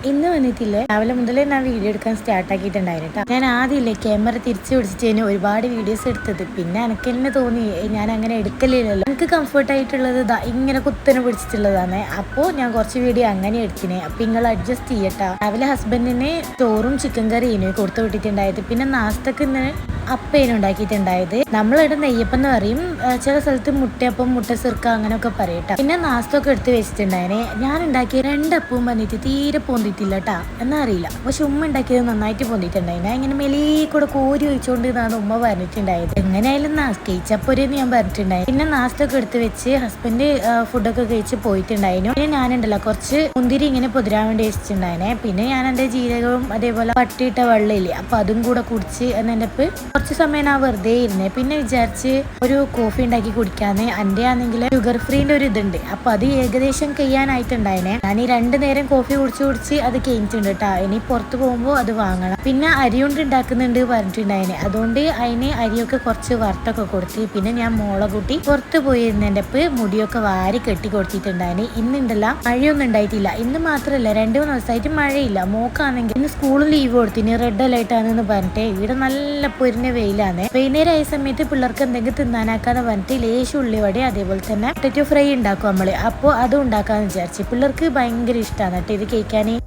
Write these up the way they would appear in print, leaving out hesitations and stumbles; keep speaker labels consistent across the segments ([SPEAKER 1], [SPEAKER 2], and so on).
[SPEAKER 1] ഇന്ന് വന്നിട്ടില്ലേ, രാവിലെ മുതലേ ഞാൻ വീഡിയോ എടുക്കാൻ സ്റ്റാർട്ട് ആക്കിയിട്ടുണ്ടായിരുന്നു. ഞാൻ ആദ്യമില്ലേ ക്യാമറ തിരിച്ചു പിടിച്ചിട്ട് ഒരുപാട് വീഡിയോസ് എടുത്തത്. പിന്നെ എനിക്ക് തന്നെ തോന്നി ഞാൻ അങ്ങനെ എടുക്കലില്ലല്ലോ, എനിക്ക് കംഫർട്ട് ആയിട്ടുള്ളത് ഇങ്ങനെ കുത്തനെ പിടിച്ചിട്ടുള്ളതാണ്. അപ്പോൾ ഞാൻ കുറച്ച് വീഡിയോ അങ്ങനെ എടുത്തിനെ. അപ്പൊ നിങ്ങൾ അഡ്ജസ്റ്റ് ചെയ്യട്ടാ. രാവിലെ ഹസ്ബൻഡിന് ചോറും ചിക്കൻ കറിയും കൊടുത്തു വിട്ടിട്ടുണ്ടായത്. പിന്നെ നാസ്തക്ക് ഇന്ന് അപ്പേനും ഉണ്ടാക്കിയിട്ടുണ്ടായത്. നമ്മളിവിടെ നെയ്യപ്പം എന്ന് പറയും, ചില സ്ഥലത്ത് മുട്ടയപ്പം, മുട്ട സിർക്ക അങ്ങനെയൊക്കെ പറയട്ടാ. പിന്നെ നാസ്തൊക്കെ എടുത്ത് വെച്ചിട്ടുണ്ടായിനെ. ഞാൻ ഉണ്ടാക്കിയ 2 അപ്പവും വന്നിട്ട് തീരെ പൊന്തിട്ടില്ല കേട്ടാ, എന്നാ അറിയില്ല. പക്ഷെ ഉമ്മ ഉണ്ടാക്കിയത് നന്നായിട്ട് പൊന്തിട്ടുണ്ടായി. ഞാൻ ഇങ്ങനെ മെലീ കൂടെ കോരി ഒഴിച്ചുകൊണ്ട് ഇതാണ് ഉമ്മ പറഞ്ഞിട്ടുണ്ടായത്. എങ്ങനെയായാലും കഴിച്ചപ്പോരെന്ന് ഞാൻ പറഞ്ഞിട്ടുണ്ടായി. പിന്നെ നാസ്തൊക്കെ എടുത്ത് വെച്ച് ഹസ്ബൻഡ് ഫുഡൊക്കെ കഴിച്ച് പോയിട്ടുണ്ടായിരുന്നു. പിന്നെ ഞാനുണ്ടല്ലോ കുറച്ച് മുന്തിരി ഇങ്ങനെ പൊതിരാൻ വേണ്ടി വെച്ചിട്ടുണ്ടായിനെ. പിന്നെ ഞാൻ എൻ്റെ ജീരകവും അതേപോലെ പട്ടിയിട്ട വെള്ളമില്ലേ, അപ്പൊ അതും കൂടെ കുടിച്ച് എന്നെ കുറച്ച് സമയം ഞാൻ വെറുതെ ഇരുന്നേ. പിന്നെ വിചാരിച്ച് ഒരു കോഫി ഉണ്ടാക്കി കുടിക്കാന്ന്. എൻ്റെ ആണെങ്കിൽ ഷുഗർ ഫ്രീൻ്റെ ഒരു ഇതുണ്ട്, അപ്പൊ അത് ഏകദേശം കഴിയാനായിട്ടുണ്ടായിനെ. ഞാൻ ഈ 2 നേരം കോഫി കുടിച്ച് അത് കഴിഞ്ഞിട്ടുണ്ട് കേട്ടാ. ഇനി പുറത്ത് പോകുമ്പോൾ അത് വാങ്ങണം. പിന്നെ അരി കൊണ്ട് ഉണ്ടാക്കുന്നുണ്ട് പറഞ്ഞിട്ടുണ്ടായിനെ. അതുകൊണ്ട് അതിന് അരിയൊക്കെ കുറച്ച് വറുത്തൊക്കെ കൊടുത്ത് പിന്നെ ഞാൻ മോളെ കൂട്ടി പുറത്ത് പോയിരുന്നതിൻ്റെ മുടിയൊക്കെ വാരി കെട്ടി കൊടുത്തിട്ടുണ്ടായിന്. ഇന്നുണ്ടല്ല മഴയൊന്നും ഉണ്ടായിട്ടില്ല. ഇന്ന് മാത്രമല്ല 2-3 ദിവസമായിട്ട് മഴയില്ല. മോക്കാണെങ്കിൽ ഇന്ന് സ്കൂളിൽ ലീവ് കൊടുത്തിന്, റെഡ് അലേർട്ട് ആണെന്ന് പറഞ്ഞിട്ട്. ഇവിടെ നല്ല പൊരിഞ്ഞ വെയിലാണ്. വൈകുന്നേരം ആയ സമയത്ത് പിള്ളേർക്ക് എന്തെങ്കിലും തിന്നാനാക്കാന്ന് പറഞ്ഞിട്ട് ലേശം ഉള്ളിവട അതേപോലെ തന്നെ പൊട്ടറ്റോ ഫ്രൈ ഉണ്ടാക്കും നമ്മള്. അപ്പോൾ അതും ഉണ്ടാക്കാന്ന് വിചാരിച്ചു. പിള്ളേർക്ക് ഭയങ്കര ഇഷ്ടമാണ് കേട്ടോ ഇത് കഴിക്കാന്.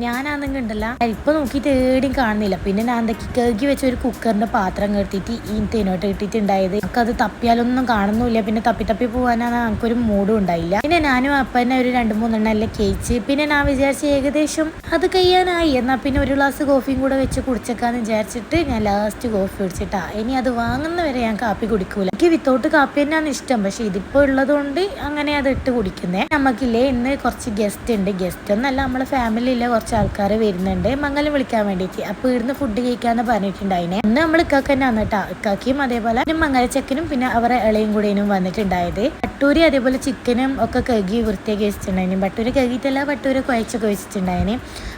[SPEAKER 1] ഞാനാണെങ്കിൽ ഉണ്ടല്ല ഇപ്പൊ നോക്കിയിട്ട് ഏടിയും കാണുന്നില്ല. പിന്നെ ഞാൻ എന്തൊക്കെ കഴുകി വെച്ച ഒരു കുക്കറിന്റെ പാത്രം കെട്ടിയിട്ട് ഈ തേനോട്ട് കിട്ടിയിട്ടുണ്ടായത്. നമുക്കത് തപ്പിയാലൊന്നും കാണുന്നില്ല. പിന്നെ തപ്പി പോകാനാണ് നമുക്കൊരു മൂഡും ഉണ്ടായില്ല. പിന്നെ ഞാനും അപ്പനെ ഒരു 2-3 എണ്ണം എല്ലാം കഴിച്ച് പിന്നെ ഞാൻ വിചാരിച്ച് ഏകദേശം അത് കഴിയാനായി. എന്നാൽ പിന്നെ ഒരു ഗ്ലാസ് കോഫിയും കൂടെ വെച്ച് കുടിച്ചേക്കാന്ന് വിചാരിച്ചിട്ട് ഞാൻ ലാസ്റ്റ് കോഫി കുടിച്ചിട്ടാ. ഇനി അത് വാങ്ങുന്നവരെ ഞാൻ കാപ്പി കുടിക്കൂല. എനിക്ക് വിത്തൗട്ട് കാപ്പി തന്നെയാണ് ഇഷ്ടം. പക്ഷെ ഇതിപ്പോ ഉള്ളത് കൊണ്ട് അങ്ങനെ അത് ഇട്ട് കുടിക്കുന്നേ. നമുക്കില്ലേ ഇന്ന് കുറച്ച് ഗസ്റ്റ് ഉണ്ട്. ഗസ്റ്റ് ഒന്നല്ല, നമ്മളെ ഫാമിലിയിലെ കുറച്ച് ആൾക്കാർ വരുന്നുണ്ട് മംഗലം വിളിക്കാൻ വേണ്ടിയിട്ട്. അപ്പൊ ഇവിടുന്ന് ഫുഡ് കഴിക്കാന്ന് പറഞ്ഞിട്ടുണ്ടായിനെ. ഇന്ന് നമ്മൾ ഇക്കാക്ക തന്നെ വന്നിട്ടാ. ഇക്കാക്കിയും അതേപോലെ മംഗലച്ചക്കനും പിന്നെ അവരെ ഇളയും കൂടെയും വന്നിട്ടുണ്ടായത്. ബട്ടൂരി അതേപോലെ ചിക്കനും ഒക്കെ കഴുകി വൃത്തിയാക്കി വെച്ചിട്ടുണ്ടായിന്. ബട്ടൂര് കഴുകിയിട്ടല്ല, ബട്ടൂര് കുഴച്ചൊക്കെ വെച്ചിട്ടുണ്ടായിന്.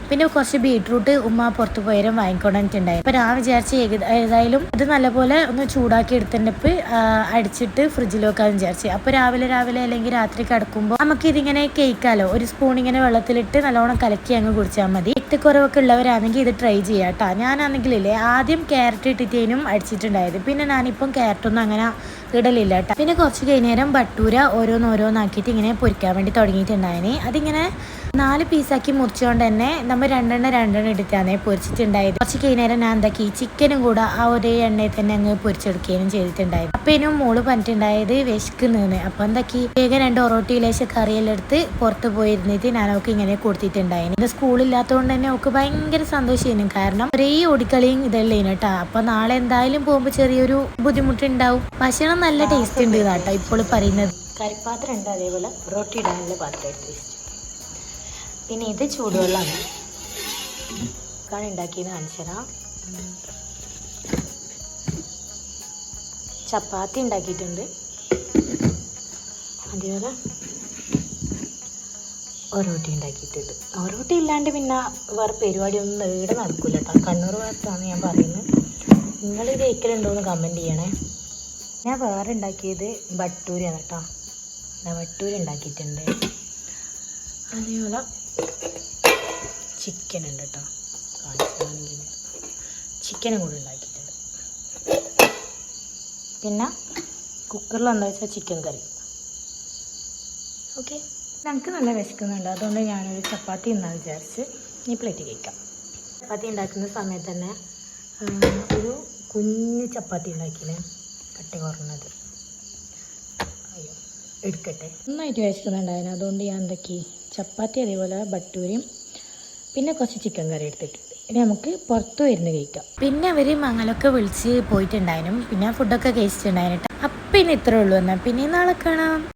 [SPEAKER 1] പിന്നെ കുറച്ച് ബീട്രൂട്ട് ഉമ്മ പുറത്ത് പോയാലും വാങ്ങിക്കൊണ്ടിട്ടുണ്ടായി. അപ്പൊ ഞാൻ വിചാരിച്ച് ഏതായാലും ഇത് നല്ലപോലെ ഒന്ന് ചൂടാക്കി എടുത്തിട്ട് അടിച്ചിട്ട് ഫ്രിഡ്ജിൽ വെക്കാന്ന് വിചാരിച്ചു. അപ്പൊ രാവിലെ അല്ലെങ്കിൽ രാത്രി കിടക്കുമ്പോൾ നമുക്ക് ഇതിങ്ങനെ കേൾക്കാലോ. ഒരു സ്പൂൺ ഇങ്ങനെ വെള്ളത്തിലിട്ട് നല്ലോണം കലക്കി അങ്ങ് കുടിച്ചാൽ മതി. രക്തക്കുറവൊക്കെ ഉള്ളവരാണെങ്കിൽ ഇത് ട്രൈ ചെയ്യാം കേട്ടോ. ഞാനാണെങ്കിലേ ആദ്യം ക്യാരറ്റ് ഇട്ടിട്ടേനും അടിച്ചിട്ടുണ്ടായത്. പിന്നെ ഞാനിപ്പം ക്യാരറ്റൊന്നും അങ്ങനെ ഇടലില്ല കേട്ടോ. പിന്നെ കുറച്ച് കഴിഞ്ഞേരം ബട്ടൂര ഓരോന്നാക്കിയിട്ട് ഇങ്ങനെ പൊരിക്കാൻ വേണ്ടി തുടങ്ങിയിട്ടുണ്ടായിന്. അതിങ്ങനെ 4 പീസാക്കി മുറിച്ചുകൊണ്ട് തന്നെ നമ്മൾ 2 എടുത്താണ് പൊരിച്ചിട്ടുണ്ടായത്. കുറച്ച് കഴിഞ്ഞേരം ഞാൻ എന്താക്കി ചിക്കനും കൂടെ ആ ഒരേ എണ്ണയിൽ തന്നെ അങ്ങ് പൊരിച്ചെടുക്കുകയും ചെയ്തിട്ടുണ്ടായത്. അപ്പനും മോള് പറഞ്ഞിട്ടുണ്ടായത് വിശക്കുന്നെന്ന്. അപ്പൊ എന്താക്കി വേഗം 2 ഒറോട്ടി ലേശം കറിയെല്ലാം എടുത്ത് പുറത്ത് പോയിരുന്നിട്ട് ഞാൻ അവൾക്ക് ഇങ്ങനെ കൊടുത്തിട്ടുണ്ടായിരുന്നു. ഇത് സ്കൂളില്ലാത്തതുകൊണ്ട് തന്നെ അവൾക്ക് ഭയങ്കര സന്തോഷമായിരുന്നു. കാരണം ഒരേ ഓടിക്കളിയും ഇതെല്ലാം കേട്ടോ. അപ്പൊ നാളെ എന്തായാലും പോകുമ്പോൾ ചെറിയൊരു ബുദ്ധിമുട്ടുണ്ടാവും. ഭക്ഷണം നല്ല ടേസ്റ്റ് ഉണ്ട് കേട്ടോ ഇപ്പോൾ പറയുന്നത്. കറിപ്പാത്രം ഉണ്ട്, അതേപോലെ റൊട്ടി ഇടാനുള്ള പാത്രം എടുത്ത് വെച്ചു. പിന്നെ ഇത് ചൂടുവെള്ളമാണ് ഉണ്ടാക്കിയത് കാണിച്ചതാ. ചപ്പാത്തി ഉണ്ടാക്കിയിട്ടുണ്ട്, അതേപോലെ ഒറോട്ടി ഉണ്ടാക്കിയിട്ടുണ്ട്. ഒറോട്ടി ഇല്ലാണ്ട് പിന്നെ വേറെ പരിപാടിയൊന്നും ഇവിടെ നടക്കില്ല കേട്ടോ. കണ്ണൂർ ഭാഗത്താണ് ഞാൻ പറയുന്നത്. നിങ്ങൾ ഇത് കഴിക്കലുണ്ടോയെന്ന് കമൻറ്റ് ചെയ്യണേ. ഞാൻ വേറെ ഉണ്ടാക്കിയത് ബട്ടൂരിയാണ് കേട്ടോ. ബട്ടൂരി ഉണ്ടാക്കിയിട്ടുണ്ട്, അതേപോലെ ചിക്കൻ ഉണ്ട് കേട്ടോ. കാണിച്ചാണെങ്കിൽ ചിക്കനും കൂടി ഉണ്ടാക്കിയിട്ടുണ്ട്. പിന്നെ കുക്കറിൽ എന്താ വെച്ചാൽ ചിക്കൻ കറി. ഓക്കെ, ഞങ്ങൾക്ക് നല്ല വിശക്കുന്നുണ്ട്. അതുകൊണ്ട് ഞാനൊരു ചപ്പാത്തി എന്നാണ് വിചാരിച്ച് ഈ പ്ലേറ്റ് കഴിക്കാം. ചപ്പാത്തി ഉണ്ടാക്കുന്ന സമയത്ത് തന്നെ ഒരു കുഞ്ഞ് ചപ്പാത്തി ഉണ്ടാക്കിയേ, കട്ടി കുറഞ്ഞത്. അയ്യോ എടുക്കട്ടെ. നന്നായിട്ട് വിശക്കുന്നുണ്ടായിരുന്നു. അതുകൊണ്ട് ഞാൻ എന്തൊക്കെ ചപ്പാത്തി അതേപോലെ ബട്ടൂരിയും പിന്നെ കുറച്ച് ചിക്കൻ കറി എടുത്തിട്ടുണ്ട്. ഇനി നമുക്ക് പുറത്ത് വരുന്ന കഴിക്കാം. പിന്നെ അവർ മംഗലൊക്കെ വിളിച്ച് പോയിട്ടുണ്ടായിരുന്നു. പിന്നെ ഫുഡൊക്കെ കഴിച്ചിട്ടുണ്ടായിരുന്നു. അപ്പം ഇന്ന് ഇത്രേ ഉള്ളൂ. എന്നാൽ പിന്നെ നാളെ കാണാം.